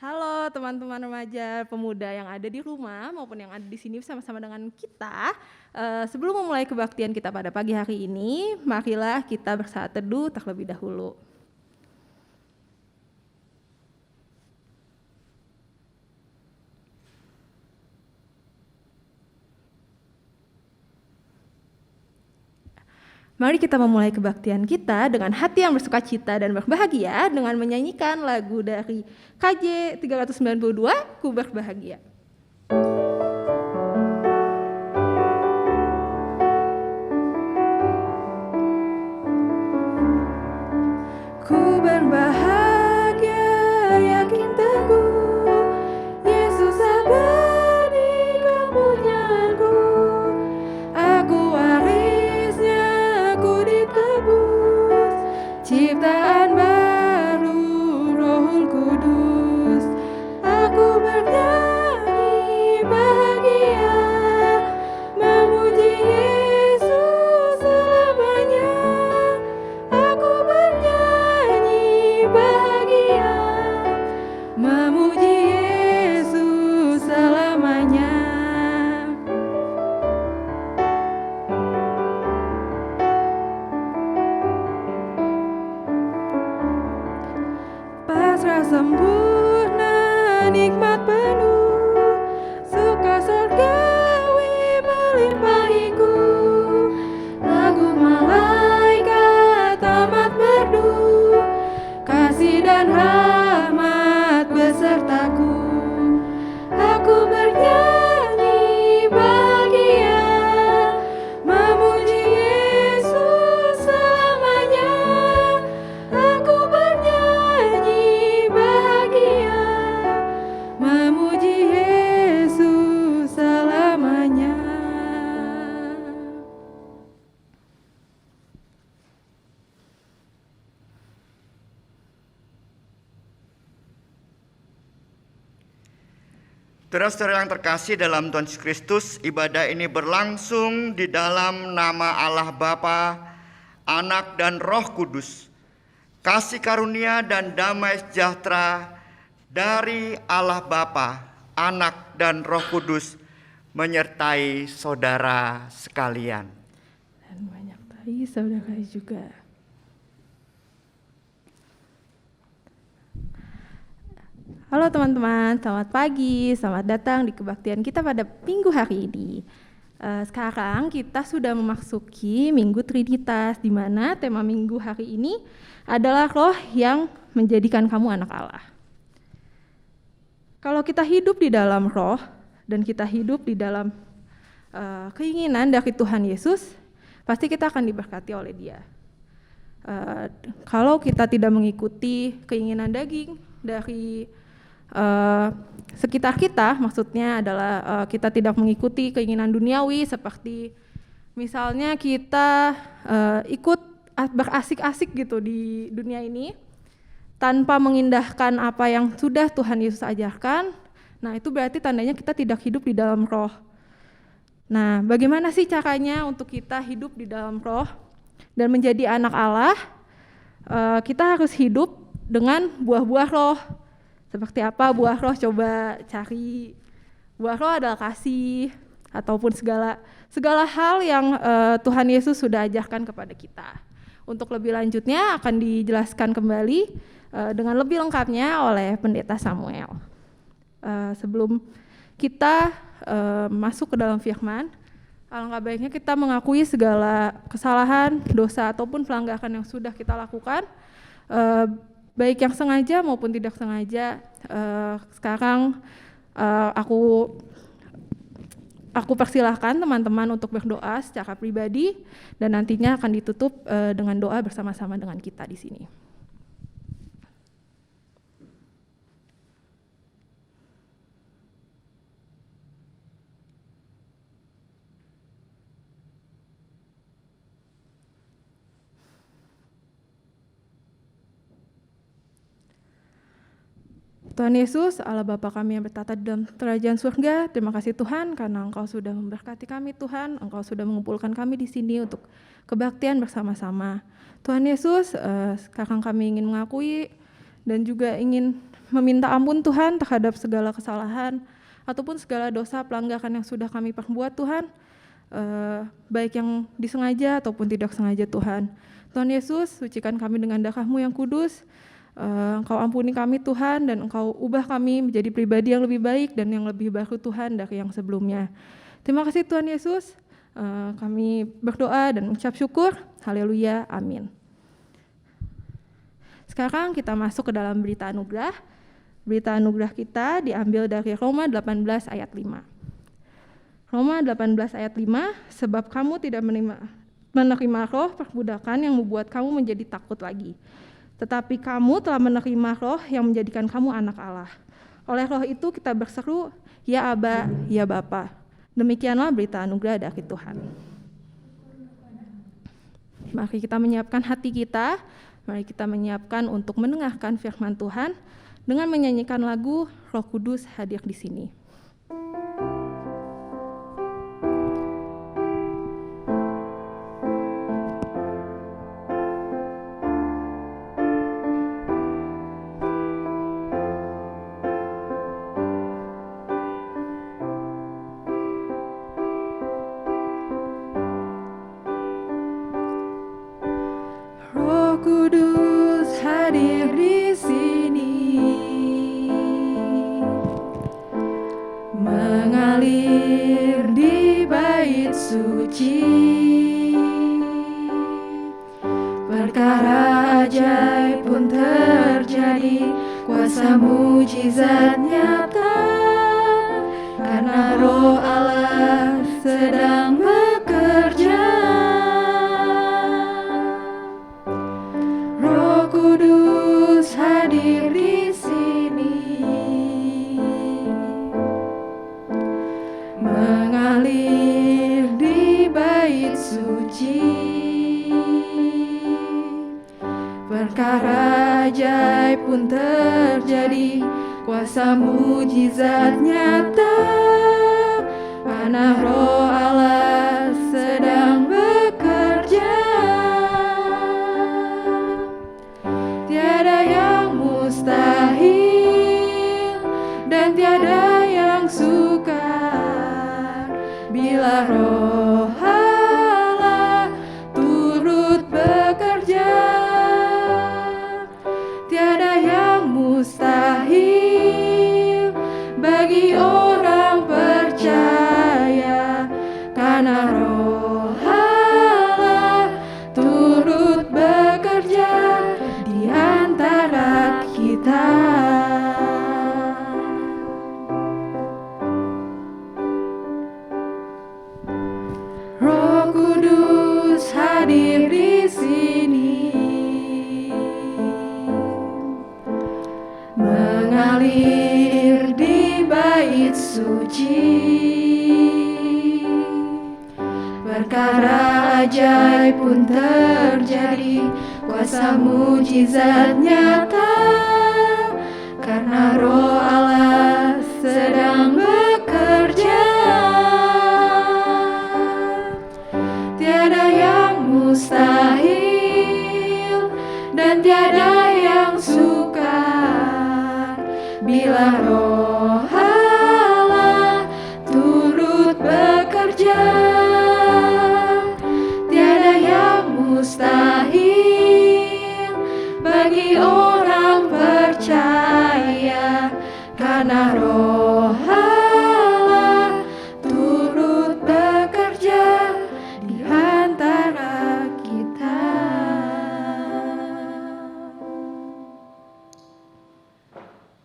Halo teman-teman remaja, pemuda yang ada di rumah maupun yang ada di sini bersama-sama dengan kita. Sebelum memulai kebaktian kita pada pagi hari ini, marilah kita bersaat teduh terlebih dahulu. Mari kita memulai kebaktian kita dengan hati yang bersukacita dan berbahagia dengan menyanyikan lagu dari KJ 392, Ku Berbahagia. Ku berbahagia, yakin teguh, Yesus abadi kepunyaanku. Aku warisnya, aku ditebus, ciptaan baru, Rohul Kudus. Aku bernyanyi bahagia, memuji Yesus selamanya. Aku bernyanyi bahagia, memuji Yesus selamanya. Pasrah sempurna, nikmat penuh, suka surgawi melimpahiku. Lagu malaikat amat merdu, kasih dan rahmat besertaku. Aku bernyanyi bahagia, memuji Yesus selamanya. Aku bernyanyi bahagia, memuji Yesus selamanya. Saudara-saudara yang terkasih dalam Tuhan Yesus Kristus, ibadah ini berlangsung di dalam nama Allah Bapa, Anak dan Roh Kudus. Kasih karunia dan damai sejahtera dari Allah Bapa, Anak dan Roh Kudus menyertai saudara sekalian. Dan banyak tadi saudara juga. Halo teman-teman, selamat pagi, selamat datang di kebaktian kita pada minggu hari ini. Sekarang kita sudah memasuki Minggu Trinitas, di mana tema minggu hari ini adalah Roh yang menjadikan kamu anak Allah. Kalau kita hidup di dalam Roh dan kita hidup di dalam keinginan dari Tuhan Yesus, pasti kita akan diberkati oleh Dia. Kalau kita tidak mengikuti keinginan daging dari sekitar kita, maksudnya adalah kita tidak mengikuti keinginan duniawi seperti misalnya kita ikut berasik-asik gitu di dunia ini tanpa mengindahkan apa yang sudah Tuhan Yesus ajarkan. Nah, itu berarti tandanya kita tidak hidup di dalam Roh. Nah, bagaimana sih caranya untuk kita hidup di dalam Roh dan menjadi anak Allah? Kita harus hidup dengan buah-buah Roh. Seperti apa buah Roh? Coba cari. Buah Roh adalah kasih ataupun segala hal yang Tuhan Yesus sudah ajarkan kepada kita. Untuk lebih lanjutnya akan dijelaskan kembali dengan lebih lengkapnya oleh Pendeta Samuel. Sebelum kita masuk ke dalam firman, alangkah baiknya kita mengakui segala kesalahan, dosa ataupun pelanggaran yang sudah kita lakukan, baik yang sengaja maupun tidak sengaja. Sekarang aku persilahkan teman-teman untuk berdoa secara pribadi dan nantinya akan ditutup dengan doa bersama-sama dengan kita di sini. Tuhan Yesus, Allah Bapa kami yang bertata di dalam kerajaan surga, terima kasih Tuhan karena Engkau sudah memberkati kami Tuhan, Engkau sudah mengumpulkan kami di sini untuk kebaktian bersama-sama. Tuhan Yesus, sekarang kami ingin mengakui dan juga ingin meminta ampun Tuhan terhadap segala kesalahan ataupun segala dosa pelanggaran yang sudah kami perbuat Tuhan, baik yang disengaja ataupun tidak sengaja Tuhan. Tuhan Yesus, sucikan kami dengan darah-Mu yang kudus. Engkau ampuni kami Tuhan, dan Engkau ubah kami menjadi pribadi yang lebih baik dan yang lebih baru Tuhan dari yang sebelumnya. Terima kasih Tuhan Yesus. Kami berdoa dan mengucap syukur. Haleluya, amin. Sekarang kita masuk ke dalam berita anugerah. Berita anugerah kita diambil dari Roma 18 ayat 5. Roma 18 ayat 5, sebab kamu tidak menerima roh perbudakan yang membuat kamu menjadi takut lagi. Tetapi kamu telah menerima roh yang menjadikan kamu anak Allah. Oleh roh itu kita berseru, ya Aba, ya Bapa. Demikianlah berita anugerah dari Tuhan. Mari kita menyiapkan hati kita. Mari kita menyiapkan untuk mendengarkan firman Tuhan dengan menyanyikan lagu Roh Kudus Hadir di Sini. Roh Kudus hadir di sini, mengalir di bait suci. Perkara ajaib pun terjadi, kuasa mujizat nyata, karena Roh Allah sedang bekerja. Roh Kudus hadir di sini, mengalir di bait suci. Perkara ajaib pun terjadi, kuasa mujizat nyata, karena Roh Allah sedang bekerja. Tiada yang mustahil dan tiada yang sukar bila Roh Allah turut bekerja. Tiada yang mustahil bagi orang percaya, karena Roh Allah turut bekerja di antara kita. Roh Kudus hadir di sini, mengalir di bait suci. Perkara ajaib pun terjadi, kuasa mujizat nyata, karena Roh Allah sedang bekerja. Tiada yang mustahil dan tiada yang sukar bila Roh Allah turut bekerja. Tiada yang mustahil bagi orang percaya, karena Roh Allah turut bekerja di antara kita.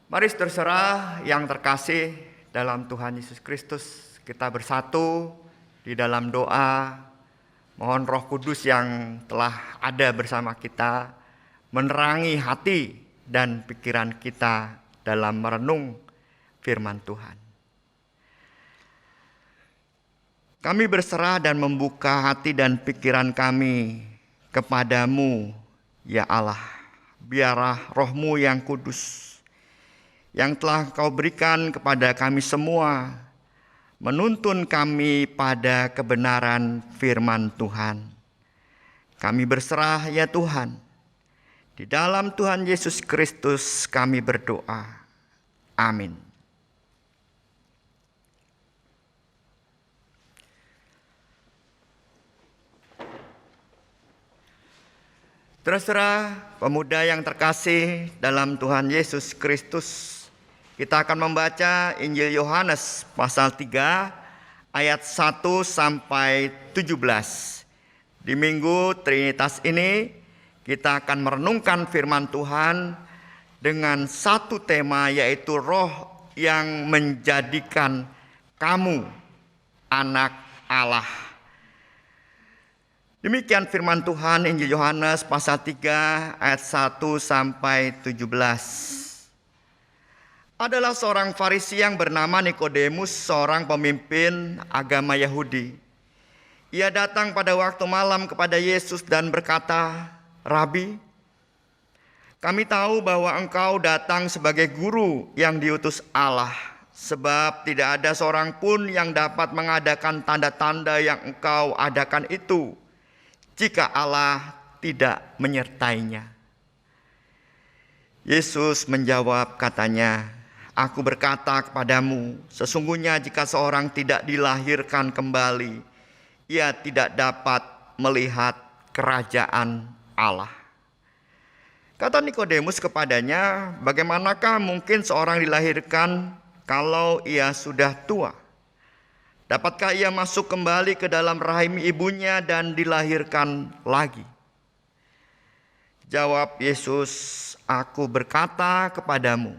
Mari terserah yang terkasih dalam Tuhan Yesus Kristus, kita bersatu di dalam doa. Mohon Roh Kudus yang telah ada bersama kita menerangi hati dan pikiran kita dalam merenung firman Tuhan. Kami berserah dan membuka hati dan pikiran kami kepadamu, ya Allah. Biarlah Roh-Mu yang kudus, yang telah Kau berikan kepada kami semua, menuntun kami pada kebenaran firman Tuhan. Kami berserah ya Tuhan. Di dalam Tuhan Yesus Kristus kami berdoa. Amin. Saudara-saudara pemuda yang terkasih dalam Tuhan Yesus Kristus, kita akan membaca Injil Yohanes pasal 3 ayat 1 sampai 17. Di Minggu Trinitas ini kita akan merenungkan firman Tuhan dengan satu tema, yaitu roh yang menjadikan kamu anak Allah. Demikian firman Tuhan Injil Yohanes pasal 3 ayat 1 sampai 17. Adalah seorang Farisi yang bernama Nikodemus, seorang pemimpin agama Yahudi. Ia datang pada waktu malam kepada Yesus dan berkata, "Rabi, kami tahu bahwa engkau datang sebagai guru yang diutus Allah, sebab tidak ada seorang pun yang dapat mengadakan tanda-tanda yang engkau adakan itu, jika Allah tidak menyertainya." Yesus menjawab katanya, "Aku berkata kepadamu, sesungguhnya jika seorang tidak dilahirkan kembali, ia tidak dapat melihat kerajaan Allah." Kata Nikodemus kepadanya, "Bagaimanakah mungkin seorang dilahirkan kalau ia sudah tua? Dapatkah ia masuk kembali ke dalam rahim ibunya dan dilahirkan lagi?" Jawab Yesus, "Aku berkata kepadamu,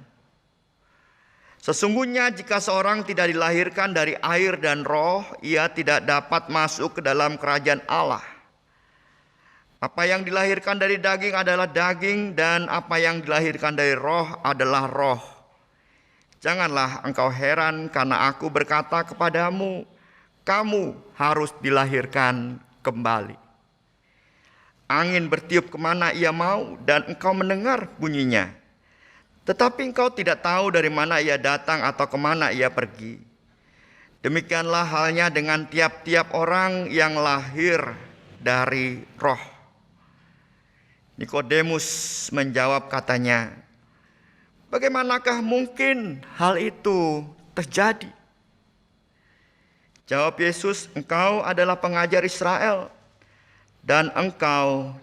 sesungguhnya jika seorang tidak dilahirkan dari air dan roh, ia tidak dapat masuk ke dalam kerajaan Allah. Apa yang dilahirkan dari daging adalah daging, dan apa yang dilahirkan dari roh adalah roh. Janganlah engkau heran karena aku berkata kepadamu, kamu harus dilahirkan kembali. Angin bertiup kemana ia mau, dan engkau mendengar bunyinya. Tetapi engkau tidak tahu dari mana ia datang atau kemana ia pergi. Demikianlah halnya dengan tiap-tiap orang yang lahir dari roh." Nikodemus menjawab katanya, "Bagaimanakah mungkin hal itu terjadi?" Jawab Yesus, "Engkau adalah pengajar Israel, dan engkau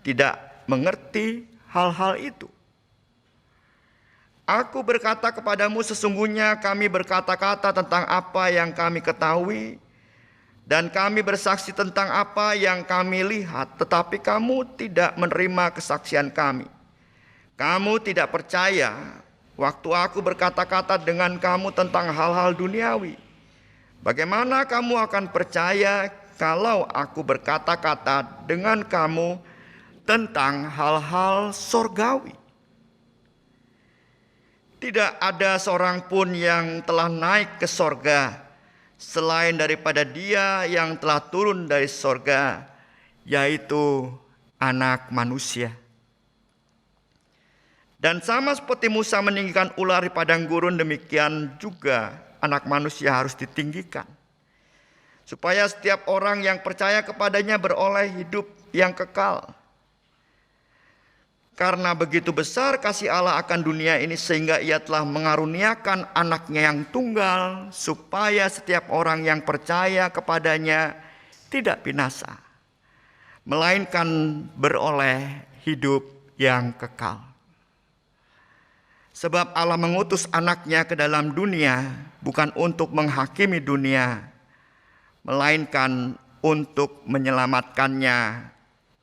tidak mengerti hal-hal itu. Aku berkata kepadamu, sesungguhnya kami berkata-kata tentang apa yang kami ketahui, dan kami bersaksi tentang apa yang kami lihat, tetapi kamu tidak menerima kesaksian kami. Kamu tidak percaya waktu aku berkata-kata dengan kamu tentang hal-hal duniawi. Bagaimana kamu akan percaya kalau aku berkata-kata dengan kamu tentang hal-hal sorgawi? Tidak ada seorang pun yang telah naik ke sorga selain daripada Dia yang telah turun dari sorga, yaitu Anak Manusia. Dan sama seperti Musa meninggikan ular di padang gurun, demikian juga Anak Manusia harus ditinggikan, supaya setiap orang yang percaya kepadanya beroleh hidup yang kekal. Karena begitu besar kasih Allah akan dunia ini, sehingga Ia telah mengaruniakan anaknya yang tunggal, supaya setiap orang yang percaya kepadanya tidak binasa, melainkan beroleh hidup yang kekal. Sebab Allah mengutus anaknya ke dalam dunia bukan untuk menghakimi dunia, melainkan untuk menyelamatkannya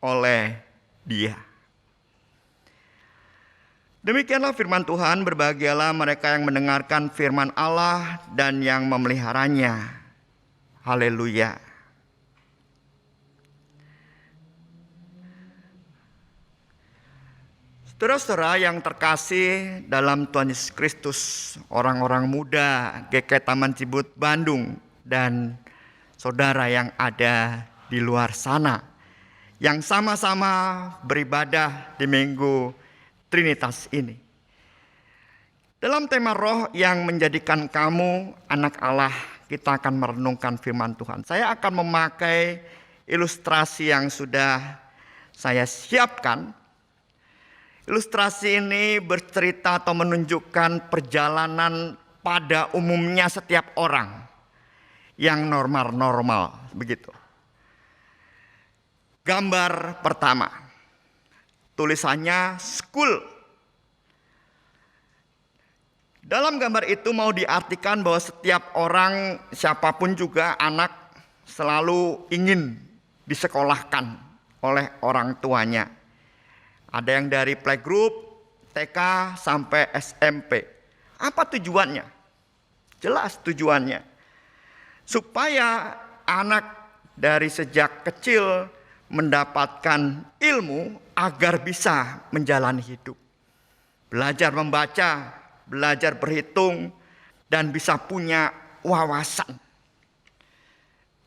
oleh Dia. Demikianlah firman Tuhan. Berbahagialah mereka yang mendengarkan firman Allah dan yang memeliharanya. Haleluya. Saudara-saudara yang terkasih dalam Tuhan Yesus Kristus, orang-orang muda GK Taman Cibut Bandung, dan saudara yang ada di luar sana, yang sama-sama beribadah di Minggu Trinitas ini. Dalam tema roh yang menjadikan kamu anak Allah, kita akan merenungkan firman Tuhan. Saya akan memakai ilustrasi yang sudah saya siapkan. Ilustrasi ini bercerita atau menunjukkan perjalanan pada umumnya setiap orang yang normal-normal, begitu. Gambar pertama, tulisannya school. Dalam gambar itu mau diartikan bahwa setiap orang, siapapun juga anak, selalu ingin disekolahkan oleh orang tuanya. Ada yang dari playgroup, TK, sampai SMP. Apa tujuannya? Jelas tujuannya. Supaya anak dari sejak kecil mendapatkan ilmu agar bisa menjalani hidup. Belajar membaca, belajar berhitung, dan bisa punya wawasan.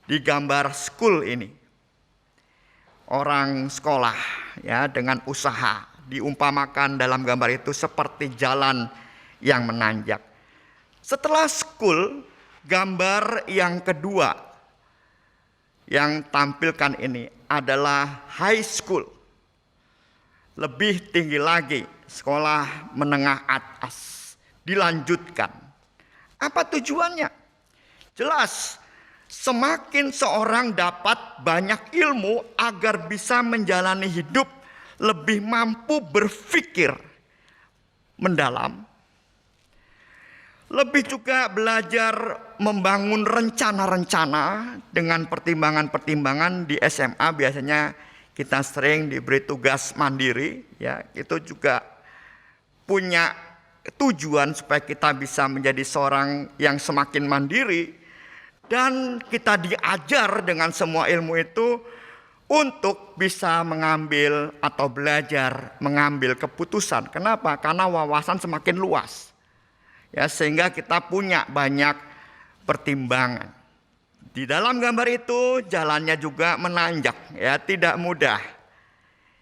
Di gambar school ini, orang sekolah ya dengan usaha diumpamakan dalam gambar itu seperti jalan yang menanjak. Setelah school, gambar yang kedua yang tampilkan ini adalah high school. Lebih tinggi lagi, sekolah menengah atas, dilanjutkan. Apa tujuannya? Jelas, semakin seorang dapat banyak ilmu agar bisa menjalani hidup, lebih mampu berpikir mendalam, lebih juga belajar membangun rencana-rencana dengan pertimbangan-pertimbangan. Di SMA biasanya kita sering diberi tugas mandiri, ya, itu juga punya tujuan supaya kita bisa menjadi seorang yang semakin mandiri. Dan kita diajar dengan semua ilmu itu untuk bisa mengambil atau belajar mengambil keputusan. Kenapa? Karena wawasan semakin luas. Ya, sehingga kita punya banyak pertimbangan. Di dalam gambar itu jalannya juga menanjak, ya, tidak mudah.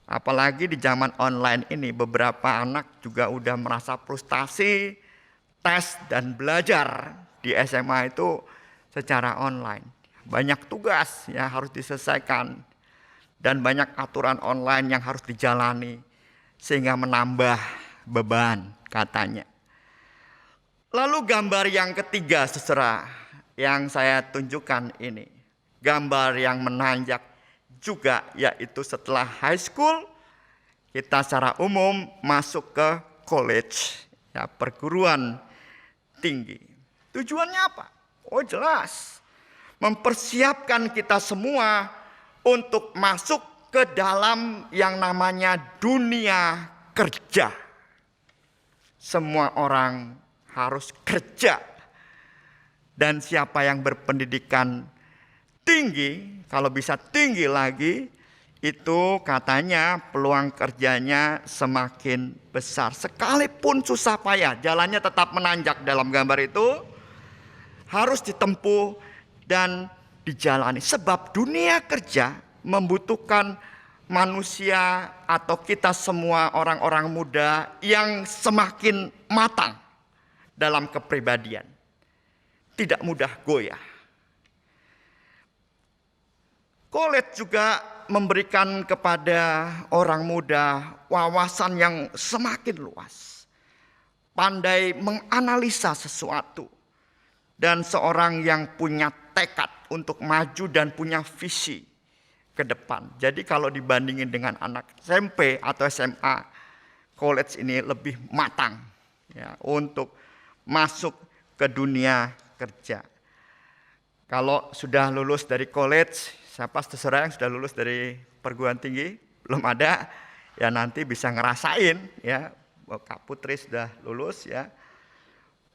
Apalagi di zaman online ini, beberapa anak juga udah merasa frustasi tes dan belajar di SMA itu secara online. Banyak tugas yang harus diselesaikan dan banyak aturan online yang harus dijalani sehingga menambah beban katanya. Lalu gambar yang ketiga, saudara, yang saya tunjukkan ini, gambar yang menanjak juga, yaitu setelah high school kita secara umum masuk ke college, ya, perguruan tinggi. Tujuannya apa? Oh jelas, mempersiapkan kita semua untuk masuk ke dalam yang namanya dunia kerja. Semua orang harus kerja. Dan siapa yang berpendidikan tinggi, kalau bisa tinggi lagi, itu katanya peluang kerjanya semakin besar. Sekalipun susah payah, jalannya tetap menanjak dalam gambar itu, harus ditempuh dan dijalani. Sebab dunia kerja membutuhkan manusia atau kita semua orang-orang muda yang semakin matang dalam kepribadian. Tidak mudah goyah. College juga memberikan kepada orang muda wawasan yang semakin luas. Pandai menganalisa sesuatu. Dan seorang yang punya tekad untuk maju dan punya visi ke depan. Jadi kalau dibandingin dengan anak SMP atau SMA, college ini lebih matang, ya, untuk masuk ke dunia kerja. Kalau sudah lulus dari college, siapa saudara yang sudah lulus dari perguruan tinggi? Belum ada, ya nanti bisa ngerasain, ya, Kak Putri sudah lulus, ya.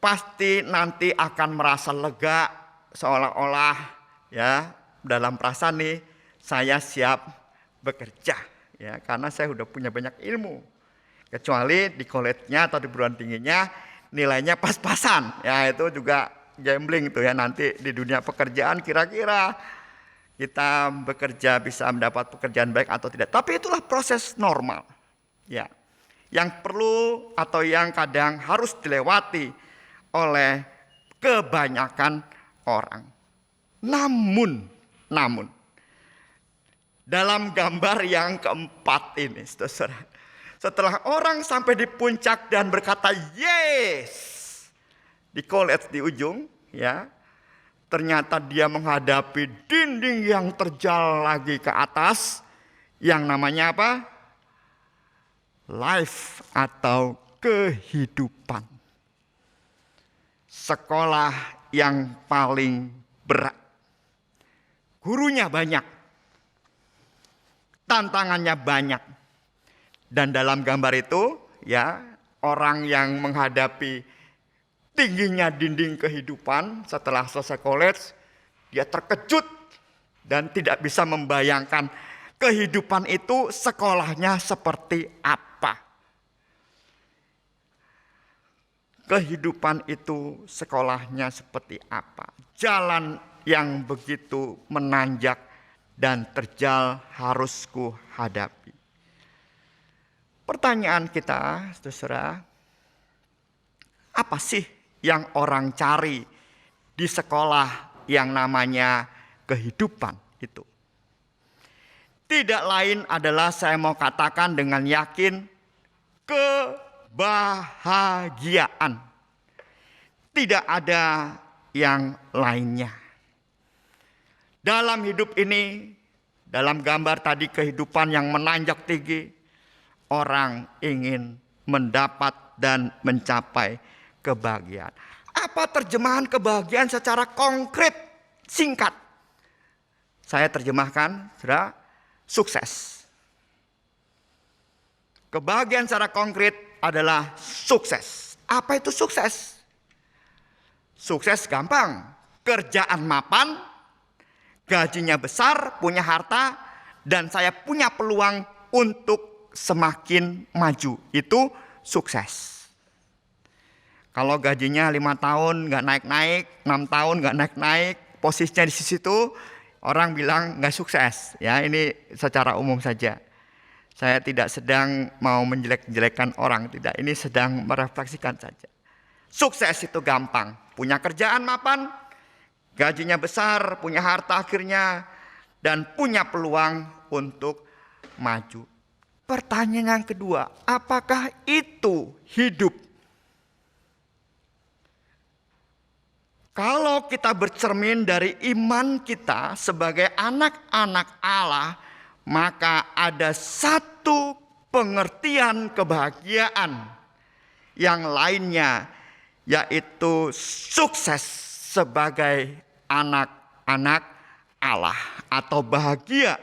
Pasti nanti akan merasa lega, seolah-olah, ya, dalam perasaan nih saya siap bekerja, ya, karena saya sudah punya banyak ilmu. Kecuali di college-nya atau di perguruan tingginya nilainya pas-pasan, ya, itu juga gambling tuh, ya, nanti di dunia pekerjaan kira-kira kita bekerja bisa mendapat pekerjaan baik atau tidak. Tapi itulah proses normal, ya, yang perlu atau yang kadang harus dilewati oleh kebanyakan orang. Namun dalam gambar yang keempat ini, saudara, Setelah orang sampai di puncak dan berkata yes, di college di ujung, ya, ternyata dia menghadapi dinding yang terjal lagi ke atas, yang namanya apa? Life atau kehidupan. Sekolah yang paling berat. Gurunya banyak, tantangannya banyak. Dan dalam gambar itu, ya, orang yang menghadapi tingginya dinding kehidupan setelah selesai college, dia terkejut dan tidak bisa membayangkan kehidupan itu sekolahnya seperti apa. Kehidupan itu sekolahnya seperti apa. Jalan yang begitu menanjak dan terjal harus ku hadapi. Pertanyaan kita, saudara, apa sih yang orang cari di sekolah yang namanya kehidupan itu? Tidak lain adalah saya mau katakan dengan yakin, kebahagiaan. Tidak ada yang lainnya. Dalam hidup ini, dalam gambar tadi kehidupan yang menanjak tinggi, orang ingin mendapat dan mencapai kebahagiaan. Apa terjemahan kebahagiaan secara konkret, singkat? Saya terjemahkan, saudara, sukses. Kebahagiaan secara konkret adalah sukses. Apa itu sukses? Sukses gampang. Kerjaan mapan, gajinya besar, punya harta, dan saya punya peluang untuk semakin maju. Itu sukses. Kalau gajinya 5 tahun gak naik-naik, 6 tahun gak naik-naik, posisinya di situ, orang bilang gak sukses. Ya, ini secara umum saja. Saya tidak sedang mau menjelek-jelekan orang, tidak. Ini sedang merefleksikan saja. Sukses itu gampang. Punya kerjaan mapan, gajinya besar, punya harta akhirnya, dan punya peluang untuk maju. Pertanyaan yang kedua, apakah itu hidup? Kalau kita bercermin dari iman kita sebagai anak-anak Allah, maka ada satu pengertian kebahagiaan yang lainnya, yaitu sukses sebagai anak-anak Allah atau bahagia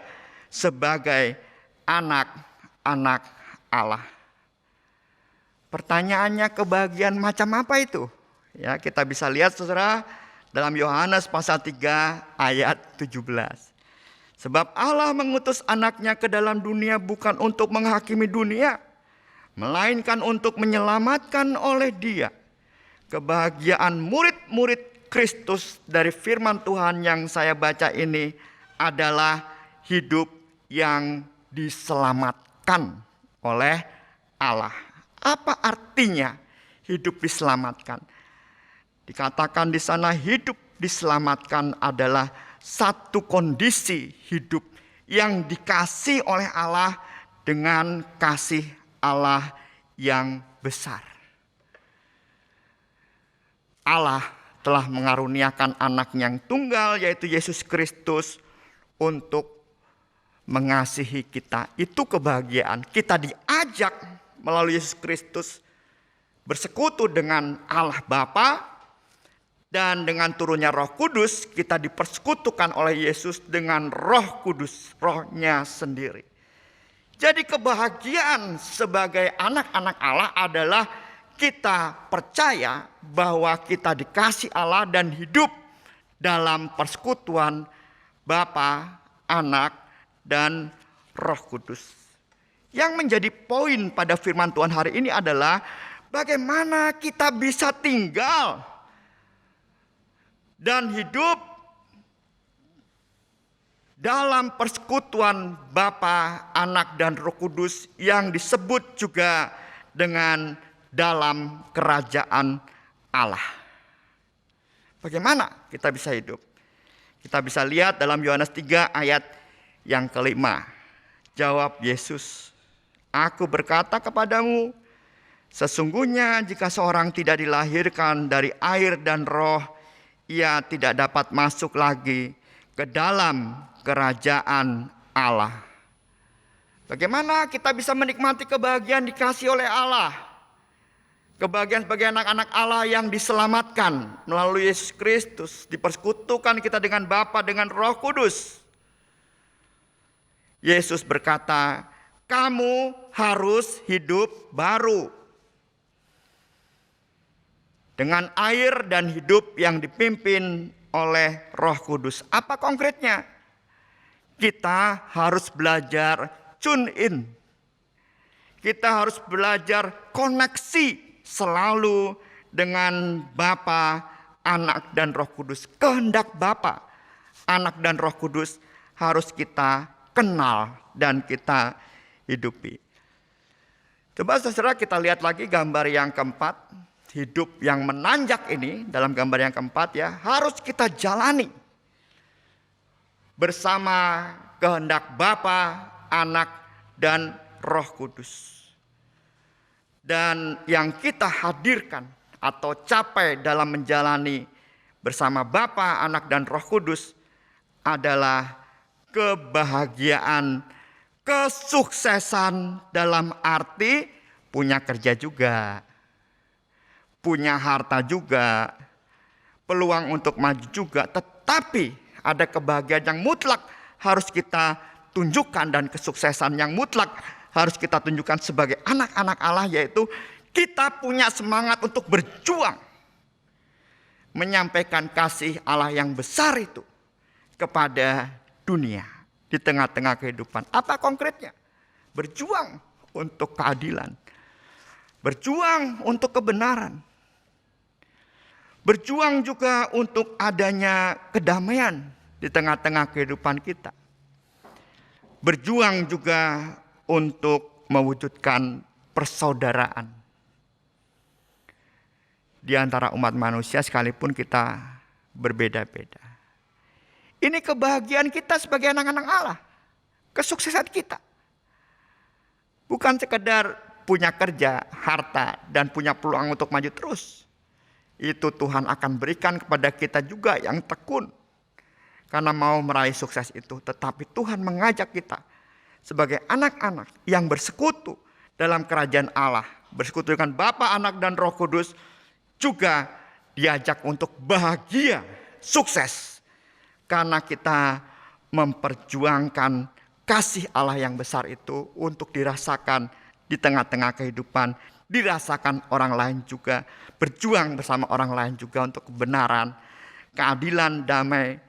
sebagai anak-anak Allah. Pertanyaannya, kebahagiaan macam apa itu? Ya, kita bisa lihat saudara dalam Yohanes pasal 3 ayat 17. Sebab Allah mengutus anaknya ke dalam dunia bukan untuk menghakimi dunia, melainkan untuk menyelamatkan oleh dia. Kebahagiaan murid-murid Kristus dari firman Tuhan yang saya baca ini adalah hidup yang diselamatkan oleh Allah. Apa artinya hidup diselamatkan? Dikatakan di sana hidup diselamatkan adalah satu kondisi hidup yang dikasih oleh Allah dengan kasih Allah yang besar. Allah telah mengaruniakan anak yang tunggal, yaitu Yesus Kristus, untuk mengasihi kita. Itu kebahagiaan. Kita diajak melalui Yesus Kristus bersekutu dengan Allah Bapa, dan dengan turunnya Roh Kudus kita dipersekutukan oleh Yesus dengan Roh Kudus, Rohnya sendiri. Jadi kebahagiaan sebagai anak-anak Allah adalah kita percaya bahwa kita dikasih Allah dan hidup dalam persekutuan Bapa, Anak, dan Roh Kudus. Yang menjadi poin pada firman Tuhan hari ini adalah bagaimana kita bisa tinggal dan hidup dalam persekutuan Bapa, Anak, dan Roh Kudus yang disebut juga dengan dalam kerajaan Allah. Bagaimana kita bisa hidup? Kita bisa lihat dalam Yohanes 3 ayat yang kelima. Jawab Yesus, Aku berkata kepadamu, sesungguhnya jika seorang tidak dilahirkan dari air dan roh, ia tidak dapat masuk lagi ke dalam kerajaan Allah. Bagaimana kita bisa menikmati kebahagiaan dikasih oleh Allah? Kebahagiaan sebagai anak-anak Allah yang diselamatkan melalui Yesus Kristus, dipersekutukan kita dengan Bapa, dengan Roh Kudus. Yesus berkata, kamu harus hidup baru. Dengan air dan hidup yang dipimpin oleh Roh Kudus. Apa konkretnya? Kita harus belajar tune in. Kita harus belajar koneksi selalu dengan Bapa, Anak, dan Roh Kudus. Kehendak Bapa, Anak, dan Roh Kudus harus kita kenal dan kita hidupi. Coba saudara kita lihat lagi gambar yang keempat. Hidup yang menanjak ini dalam gambar yang keempat ya, harus kita jalani bersama kehendak Bapa, Anak, dan Roh Kudus. Dan yang kita hadirkan atau capai dalam menjalani bersama Bapa, Anak, dan Roh Kudus adalah kebahagiaan, kesuksesan dalam arti punya kerja juga, punya harta juga, peluang untuk maju juga, tetapi ada kebahagiaan yang mutlak harus kita tunjukkan dan kesuksesan yang mutlak harus kita tunjukkan sebagai anak-anak Allah, yaitu kita punya semangat untuk berjuang menyampaikan kasih Allah yang besar itu kepada dunia di tengah-tengah kehidupan. Apa konkretnya? Berjuang untuk keadilan, berjuang untuk kebenaran, berjuang juga untuk adanya kedamaian di tengah-tengah kehidupan kita. Berjuang juga untuk mewujudkan persaudaraan di antara umat manusia sekalipun kita berbeda-beda. Ini kebahagiaan kita sebagai anak-anak Allah. Kesuksesan kita. Bukan sekedar punya kerja, harta, dan punya peluang untuk maju terus. Itu Tuhan akan berikan kepada kita juga yang tekun. Karena mau meraih sukses itu. Tetapi Tuhan mengajak kita sebagai anak-anak yang bersekutu dalam kerajaan Allah. Bersekutu dengan Bapa, Anak, dan Roh Kudus. Juga diajak untuk bahagia, sukses. Karena kita memperjuangkan kasih Allah yang besar itu untuk dirasakan di tengah-tengah kehidupan. Dirasakan orang lain juga. Berjuang bersama orang lain juga untuk kebenaran, keadilan, damai,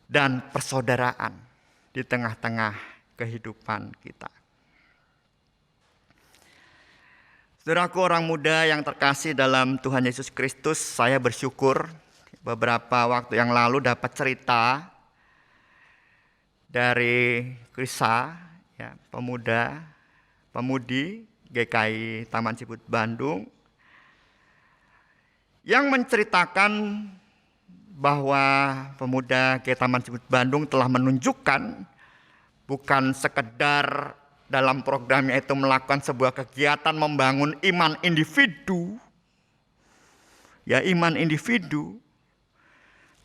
dan persaudaraan di tengah-tengah kehidupan kita. Saudaraku orang muda yang terkasih dalam Tuhan Yesus Kristus, saya bersyukur beberapa waktu yang lalu dapat cerita dari Krisa, ya, pemudi GKI Taman Cibut Bandung, yang menceritakan bahwa pemuda GKI Taman Cibut Bandung telah menunjukkan bukan sekedar dalam programnya itu melakukan sebuah kegiatan membangun iman individu, ya iman individu,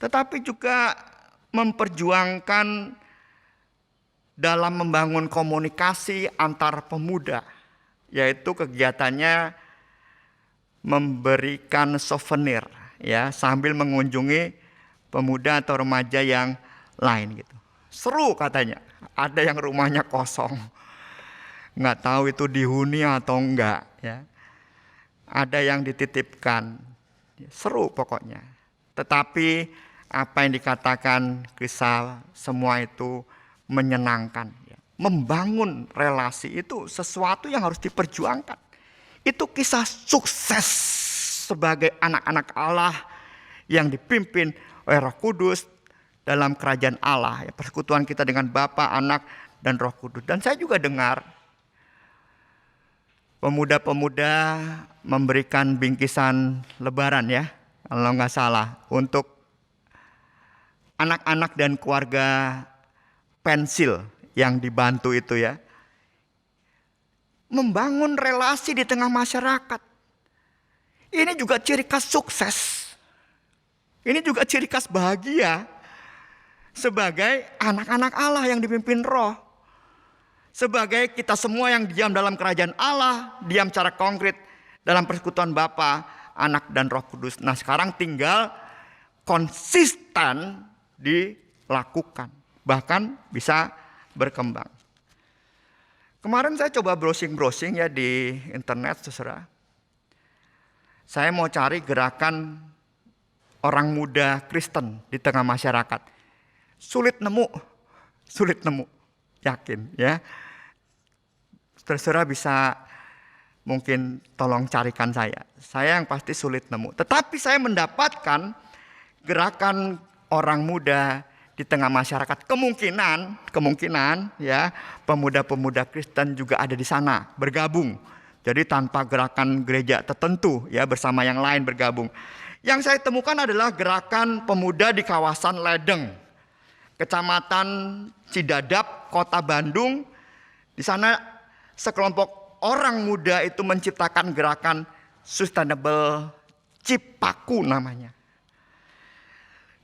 tetapi juga memperjuangkan dalam membangun komunikasi antar pemuda, yaitu kegiatannya memberikan souvenir, ya sambil mengunjungi pemuda atau remaja yang lain gitu. Seru katanya. Ada yang rumahnya kosong, nggak tahu itu dihuni atau enggak, ya. Ada yang dititipkan, seru pokoknya. Tetapi apa yang dikatakan Krisa, semua itu menyenangkan. Ya. Membangun relasi itu sesuatu yang harus diperjuangkan. Itu kisah sukses sebagai anak-anak Allah yang dipimpin oleh Roh Kudus dalam kerajaan Allah, ya, persekutuan kita dengan Bapa, Anak, dan Roh Kudus. Dan saya juga dengar pemuda-pemuda memberikan bingkisan lebaran, ya, kalau nggak salah, untuk anak-anak dan keluarga pensil yang dibantu itu, ya. membangun relasi di tengah masyarakat. Ini juga ciri khas sukses. Ini juga ciri khas bahagia sebagai anak-anak Allah yang dipimpin Roh. Sebagai kita semua yang diam dalam kerajaan Allah, diam secara konkret dalam persekutuan Bapa, Anak, dan Roh Kudus. Nah, sekarang tinggal konsisten dilakukan, bahkan bisa berkembang. Kemarin saya coba browsing ya di internet, saudara. Saya mau cari gerakan orang muda Kristen di tengah masyarakat. Sulit nemu, yakin ya. Saudara bisa mungkin tolong carikan saya. Saya yang pasti sulit nemu. Tetapi saya mendapatkan gerakan orang muda di tengah masyarakat. Kemungkinan ya pemuda-pemuda Kristen juga ada di sana bergabung. Jadi tanpa gerakan gereja tertentu ya, bersama yang lain bergabung. Yang saya temukan adalah gerakan pemuda di kawasan Ledeng, Kecamatan Cidadap, Kota Bandung. Di sana sekelompok orang muda itu menciptakan gerakan Sustainable Cipaku namanya.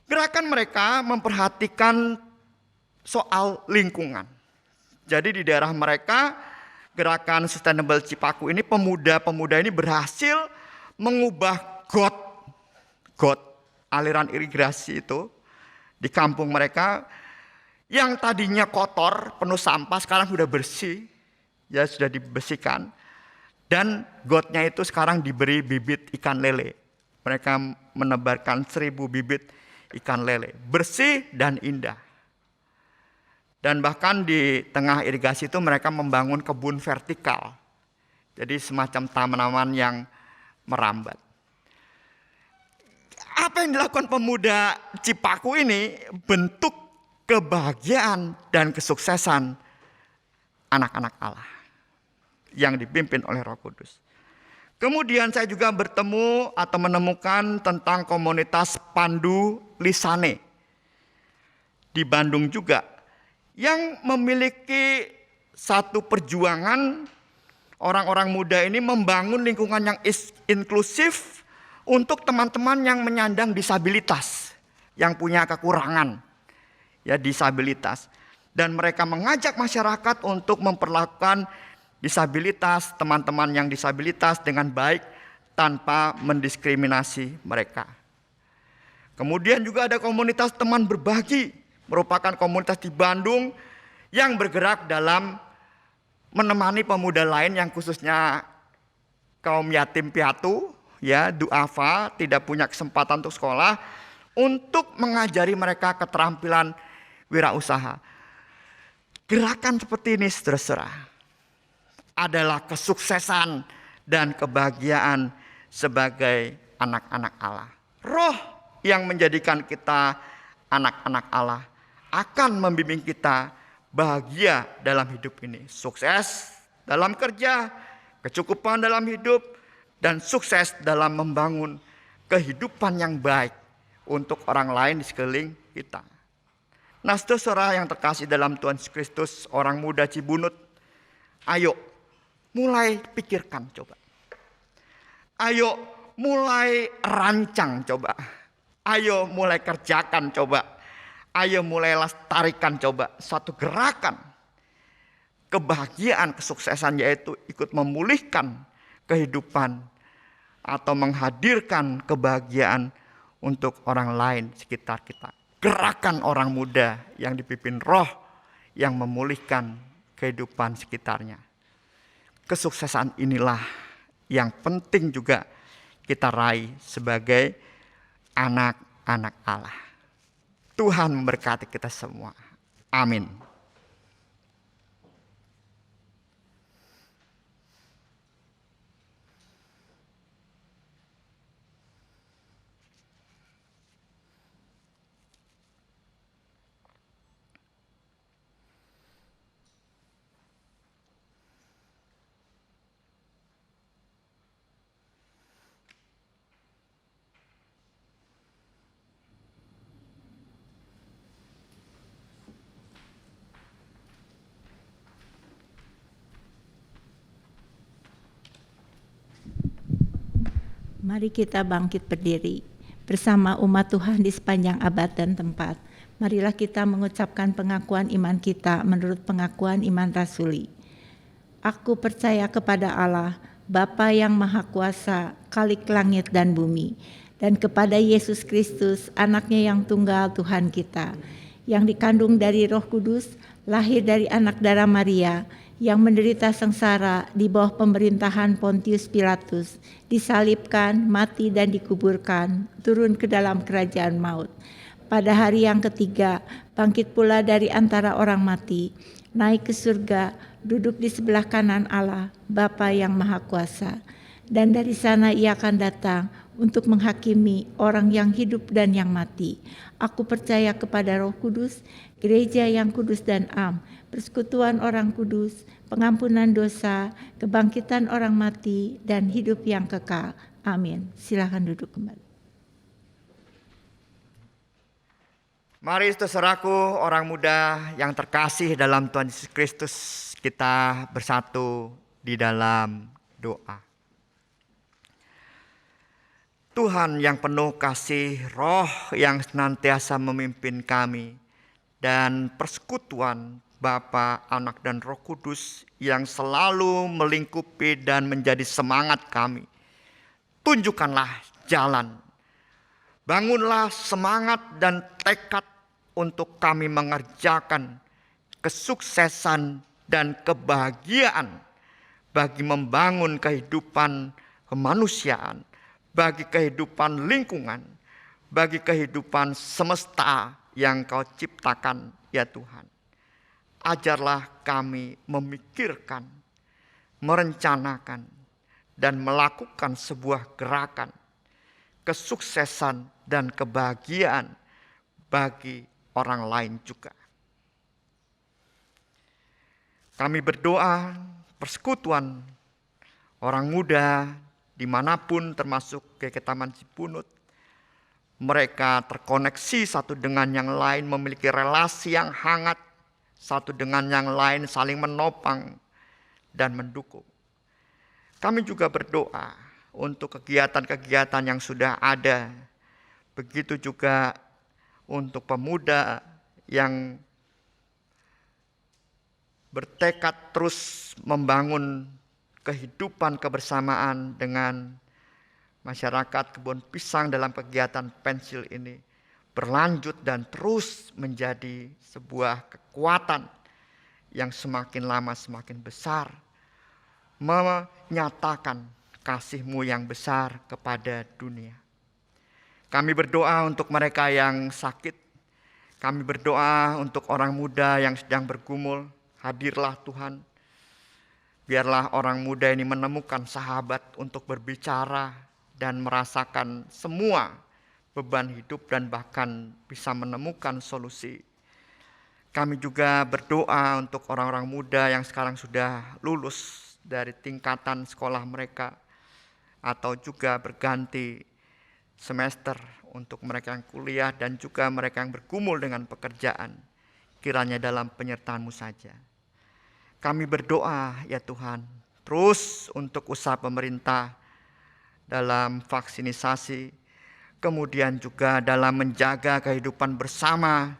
Gerakan mereka memperhatikan soal lingkungan. Jadi di daerah mereka, gerakan Sustainable Cipaku ini, pemuda-pemuda ini berhasil mengubah got aliran irigasi itu di kampung mereka yang tadinya kotor, penuh sampah, sekarang sudah bersih, ya sudah dibersihkan. Dan gotnya itu sekarang diberi bibit ikan lele. Mereka menebarkan 1.000 bibit ikan lele, bersih dan indah. Dan bahkan di tengah irigasi itu mereka membangun kebun vertikal. Jadi semacam tanaman yang merambat. Apa yang dilakukan pemuda Cipaku ini bentuk kebahagiaan dan kesuksesan anak-anak Allah yang dipimpin oleh Roh Kudus. Kemudian saya juga bertemu atau menemukan tentang komunitas Pandu Lisane di Bandung juga, yang memiliki satu perjuangan orang-orang muda ini membangun lingkungan yang inklusif untuk teman-teman yang menyandang disabilitas, yang punya kekurangan ya disabilitas. Dan mereka mengajak masyarakat untuk memperlakukan disabilitas, teman-teman yang disabilitas dengan baik tanpa mendiskriminasi mereka. Kemudian juga ada komunitas teman berbagi, merupakan komunitas di Bandung yang bergerak dalam menemani pemuda lain yang khususnya kaum yatim piatu, ya, duafa, tidak punya kesempatan untuk sekolah, untuk mengajari mereka keterampilan wirausaha. Gerakan seperti ini, saudara-saudara, adalah kesuksesan dan kebahagiaan sebagai anak-anak Allah. Roh yang menjadikan kita anak-anak Allah akan membimbing kita bahagia dalam hidup ini. Sukses dalam kerja, kecukupan dalam hidup, dan sukses dalam membangun kehidupan yang baik untuk orang lain di sekeliling kita. Nah, saudara yang terkasih dalam Tuhan Yesus Kristus, orang muda Cibunut, ayo mulai pikirkan coba. Ayo mulai rancang coba. Ayo mulai kerjakan coba. Ayo mulai lestarikan coba suatu gerakan kebahagiaan, kesuksesan, yaitu ikut memulihkan kehidupan atau menghadirkan kebahagiaan untuk orang lain sekitar kita. Gerakan orang muda yang dipimpin Roh yang memulihkan kehidupan sekitarnya. Kesuksesan inilah yang penting juga kita raih sebagai anak-anak Allah. Tuhan memberkati kita semua. Amin. Mari kita bangkit berdiri bersama umat Tuhan di sepanjang abad dan tempat. Marilah kita mengucapkan pengakuan iman kita menurut pengakuan iman rasuli. Aku percaya kepada Allah, Bapa yang Maha Kuasa, Khalik langit dan bumi, dan kepada Yesus Kristus, anaknya yang tunggal Tuhan kita, yang dikandung dari Roh Kudus, lahir dari anak darah Maria, yang menderita sengsara di bawah pemerintahan Pontius Pilatus, disalibkan, mati dan dikuburkan, turun ke dalam kerajaan maut. Pada hari yang ketiga, bangkit pula dari antara orang mati, naik ke surga, duduk di sebelah kanan Allah, Bapa yang Maha Kuasa. Dan dari sana ia akan datang untuk menghakimi orang yang hidup dan yang mati. Aku percaya kepada Roh Kudus, gereja yang kudus dan am, persekutuan orang kudus, pengampunan dosa, kebangkitan orang mati, dan hidup yang kekal. Amin. Silakan duduk kembali. Mari saudaraku orang muda yang terkasih dalam Tuhan Yesus Kristus, kita bersatu di dalam doa. Tuhan yang penuh kasih, Roh yang senantiasa memimpin kami, dan persekutuan Bapa, Anak, dan Roh Kudus yang selalu melingkupi dan menjadi semangat kami. Tunjukkanlah jalan. Bangunlah semangat dan tekad untuk kami mengerjakan kesuksesan dan kebahagiaan bagi membangun kehidupan kemanusiaan, bagi kehidupan lingkungan, bagi kehidupan semesta yang Kau ciptakan, ya Tuhan. Ajarlah kami memikirkan, merencanakan, dan melakukan sebuah gerakan kesuksesan dan kebahagiaan bagi orang lain juga. Kami berdoa persekutuan orang muda dimanapun termasuk GKI Taman Cipunut, mereka terkoneksi satu dengan yang lain, memiliki relasi yang hangat, satu dengan yang lain saling menopang dan mendukung. Kami juga berdoa untuk kegiatan-kegiatan yang sudah ada. Begitu juga untuk pemuda yang bertekad terus membangun kehidupan kebersamaan dengan masyarakat kebun pisang dalam kegiatan pensil ini berlanjut dan terus menjadi sebuah kekuatan yang semakin lama semakin besar, menyatakan kasih-Mu yang besar kepada dunia. Kami berdoa untuk mereka yang sakit. Kami berdoa untuk orang muda yang sedang bergumul. Hadirlah Tuhan. Biarlah orang muda ini menemukan sahabat untuk berbicara dan merasakan semua beban hidup dan bahkan bisa menemukan solusi. Kami juga berdoa untuk orang-orang muda yang sekarang sudah lulus dari tingkatan sekolah mereka atau juga berganti semester untuk mereka yang kuliah dan juga mereka yang bergumul dengan pekerjaan. Kiranya dalam penyertaan-Mu saja. Kami berdoa ya Tuhan, terus untuk usaha pemerintah dalam vaksinisasi, kemudian juga dalam menjaga kehidupan bersama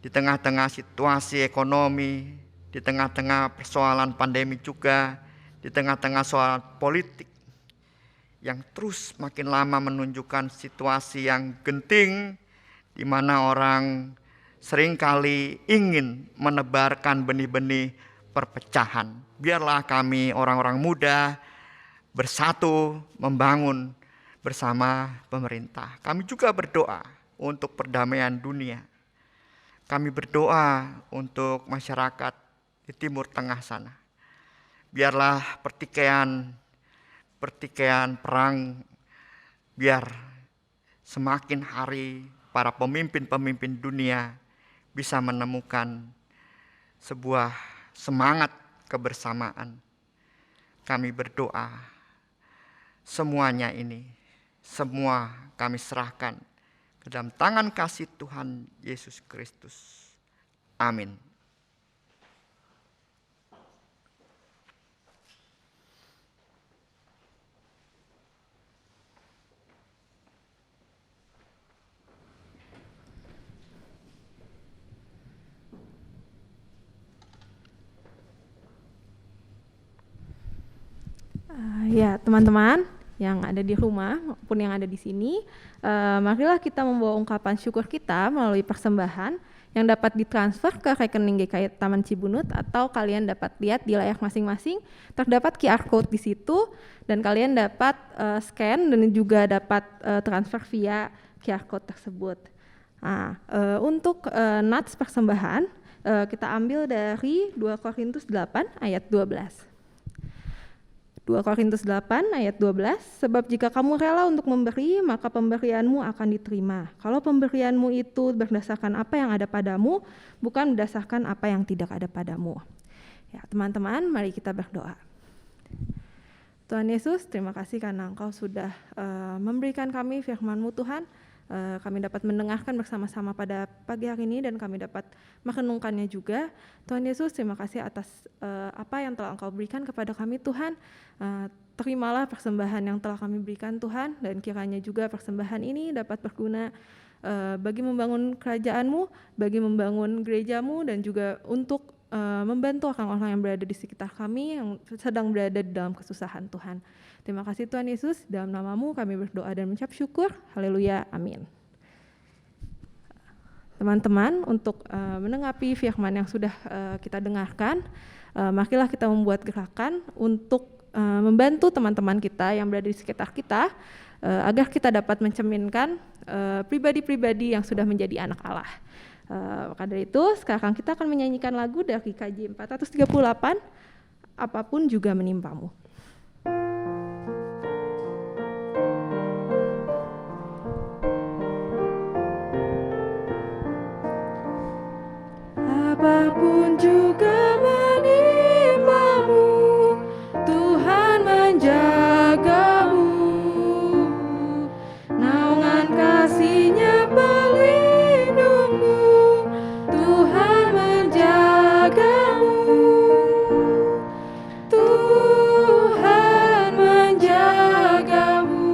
di tengah-tengah situasi ekonomi, di tengah-tengah persoalan pandemi juga, di tengah-tengah soal politik yang terus makin lama menunjukkan situasi yang genting, di mana orang seringkali ingin menebarkan benih-benih perpecahan. Biarlah kami orang-orang muda bersatu membangun bersama pemerintah. Kami juga berdoa untuk perdamaian dunia. Kami berdoa untuk masyarakat di Timur Tengah sana. Biarlah pertikaian perang, biar semakin hari para pemimpin-pemimpin dunia bisa menemukan sebuah semangat kebersamaan. Kami berdoa semuanya ini, semua kami serahkan ke dalam tangan kasih Tuhan Yesus Kristus. Amin. Ya, teman-teman yang ada di rumah maupun yang ada di sini, marilah kita membawa ungkapan syukur kita melalui persembahan yang dapat ditransfer ke rekening GKI Taman Cibunut, atau kalian dapat lihat di layar masing-masing terdapat QR code di situ, dan kalian dapat scan dan juga dapat transfer via QR code tersebut. Nah, untuk nats persembahan kita ambil dari 2 Korintus 8 ayat 12. 2 Korintus 8 ayat 12, sebab jika kamu rela untuk memberi, maka pemberianmu akan diterima. Kalau pemberianmu itu berdasarkan apa yang ada padamu, bukan berdasarkan apa yang tidak ada padamu. Ya, teman-teman, mari kita berdoa. Tuhan Yesus, terima kasih karena Engkau sudah memberikan kami firman-Mu Tuhan. Kami dapat mendengarkan bersama-sama pada pagi hari ini dan kami dapat merenungkannya juga. Tuhan Yesus, terima kasih atas apa yang telah Engkau berikan kepada kami Tuhan. Terimalah persembahan yang telah kami berikan Tuhan, dan kiranya juga persembahan ini dapat berguna bagi membangun kerajaan-Mu, bagi membangun gereja-Mu, dan juga untuk membantu orang-orang yang berada di sekitar kami yang sedang berada di dalam kesusahan Tuhan. Terima kasih Tuhan Yesus, dalam nama-Mu kami berdoa dan mengucap syukur. Haleluya, amin. Teman-teman, untuk menanggapi firman yang sudah kita dengarkan, marilah kita membuat gerakan untuk membantu teman-teman kita yang berada di sekitar kita, agar kita dapat mencerminkan pribadi-pribadi yang sudah menjadi anak Allah. Maka dari itu, sekarang kita akan menyanyikan lagu dari KJ 438, Apapun Juga Menimpamu. Apapun juga menimpamu, Tuhan menjagamu. Naungan kasih-Nya pelindungmu, Tuhan menjagamu. Tuhan menjagamu,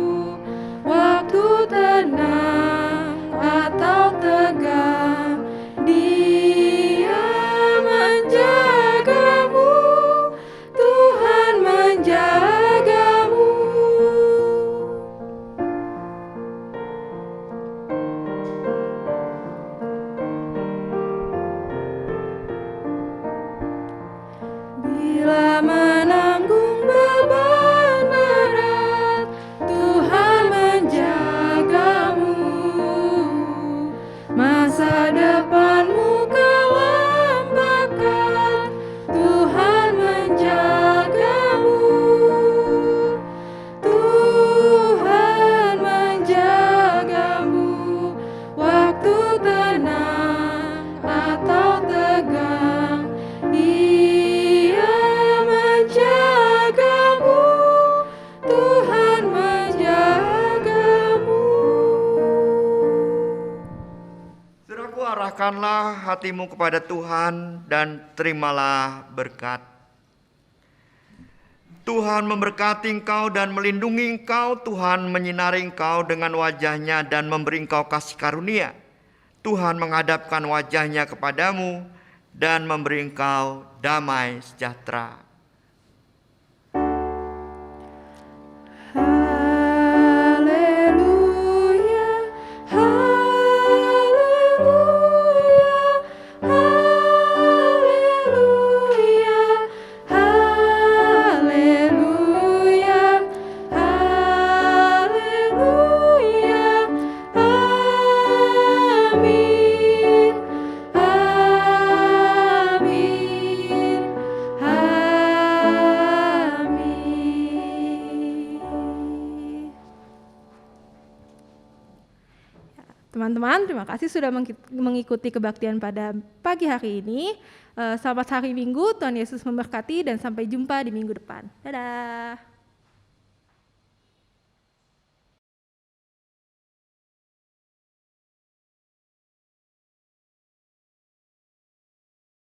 waktu tenang atau tegang, Dia menjagamu, Tuhan menjagamu. Bila menanggung beban berat, Tuhan menjagamu. Masa depanmu kelam pekat, Tuhan menjagamu. Tuhan menjagamu, waktu tenang atau tegang, Ia menjagamu, Tuhan menjagamu. Saudaraku, arahkanlah hatimu kepada Tuhan dan terimalah berkat. Tuhan memberkati engkau dan melindungi engkau. Tuhan menyinari engkau dengan wajah-Nya dan memberi engkau kasih karunia. Tuhan menghadapkan wajah-Nya kepadamu dan memberi engkau damai sejahtera. Haleluya, haleluya, haleluya, haleluya, haleluya, amin, amin, amin. Teman-teman, terima kasih sudah mengikuti kebaktian pada pagi hari ini. Selamat hari Minggu, Tuhan Yesus memberkati, dan sampai jumpa di minggu depan. Dadah.